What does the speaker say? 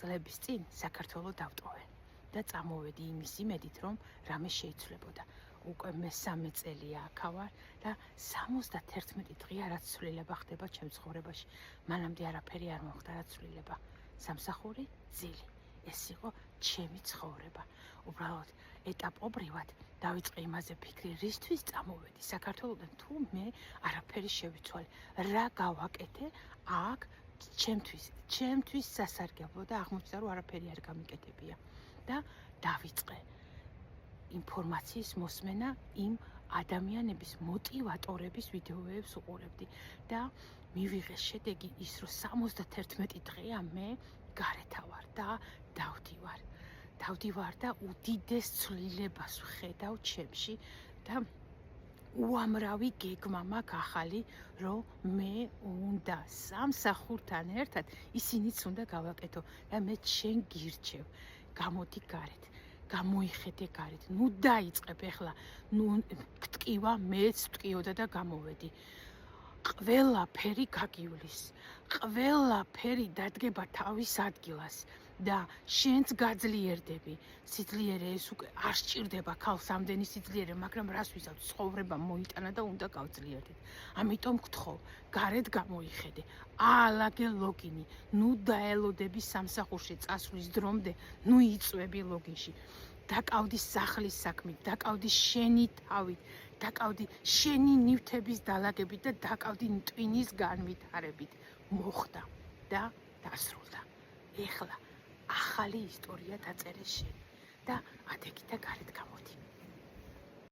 წლების წინ საქართველოს დავტოვე და წამოვედი იმის იმედით, რომ რამე შეიცვლებოდა. უკვე მესამე წელია აქ ვარ და 71 დღე რაც ცვლილება ხდება ჩემ ცხოვრებაში. მანამდე არაფერი არ მოხდა რაც ცვლილება. სამსახური, ძილი. ეს იყო ჩემი ცხოვრება. უბრალოდ ეტაპობრივად დავიწყე იმაზე ფიქრი, რისთვის წამოვედი საქართველოდან თუ მე არაფერი შევიცვალე. რა გავაკეთე აქ ჩემთვის სასარგებლო და აღმოჩნდა რომ არაფერი არ გამიკეთებია. და დავიწყე ინფორმაციის მოსმენა იმ ადამიანების მოტივატორების ვიდეოებს უყურებდი და მივიღე შედეგი ის რომ 71 დღეა მე გარეთა ვარ და დავდივარ და უდიდეს ცვლილებას ვხედავ ჩემში და უამრავი გეგმა მაქვს ახალი რომ მე უნდა სამსახურთან ერთად ისინიც უნდა გავაკეთო და მე შენ გირჩევ გამოდი გარეთ გამოიხედე გარეთ ნუ დაიწყებ ახლა ნუ გტკივა მეც ვტკიოდა და გამოვედი ყველაფერი გაგივლის ყველაფერი დადგება თავის ადგილას და შენც გაძლიერდები სიძლიერე ეს უკვე არ სჭირდება ქალს ამდენი სიძლიერე მაგრამ რას ვიზავთ ცხოვრება მოიტანა და უნდა გავძლიერდეთ ამიტომ გთხოვ გარეთ გამოიხედე აალაგე ლოგინი ნუ დაელოდები სამსახურში წასვლის დრომდე ნუ იწვევი ლოგინში დაკავდი სახლის საქმით დაკავდი შენი თავით დაკავდი შენი ნივთების დალაგებით და დაკავდი ტვინის განვითარებით მოხდა და დასრულდა ეხლა ახალი ისტორია დაწერე შენ და ადეგი და გარეთ გამოდი